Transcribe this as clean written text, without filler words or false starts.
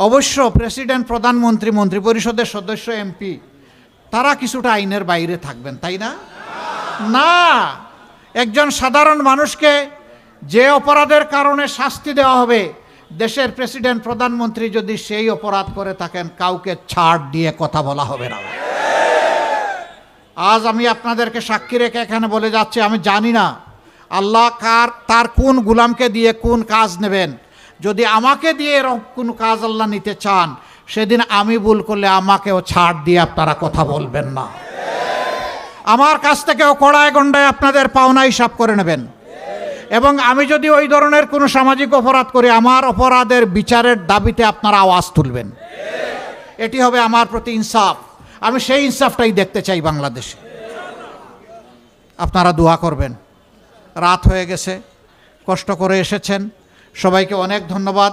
অবশ্য প্রেসিডেন্ট, প্রধানমন্ত্রী, মন্ত্রিপরিষদের সদস্য, এমপি তারা কিছুটা আইনের বাইরে থাকবেন, তাই না? না, একজন সাধারণ মানুষকে যে অপরাধের কারণে শাস্তি দেওয়া হবে, দেশের প্রেসিডেন্ট, প্রধানমন্ত্রী যদি সেই অপরাধ করে থাকেন, কাউকে ছাড় দিয়ে কথা বলা হবে না। আজ আমি আপনাদেরকে সাক্ষী রেখে এখানে বলে যাচ্ছি, আমি জানি না আল্লাহ তার কোন গুলামকে দিয়ে কোন কাজ নেবেন। যদি আমাকে দিয়ে এরকম কোন কাজ আল্লাহ নিতে চান, সেদিন আমি ভুল করলে আমাকেও ছাড় দিয়ে আপনারা কথা বলবেন না। আমার কাছ থেকেও কড়ায় গন্ডায় আপনাদের পাওনা হিসাব করে নেবেন। এবং আমি যদি ওই ধরনের কোনো সামাজিক অপরাধ করি, আমার অপরাধের বিচারের দাবিতে আপনারা আওয়াজ তুলবেন। এটি হবে আমার প্রতি ইনসাফ। আমি সেই ইনসাফটাই দেখতে চাই বাংলাদেশে। আপনারা দোয়া করবেন। রাত হয়ে গেছে, কষ্ট করে এসেছেন, সবাইকে অনেক ধন্যবাদ।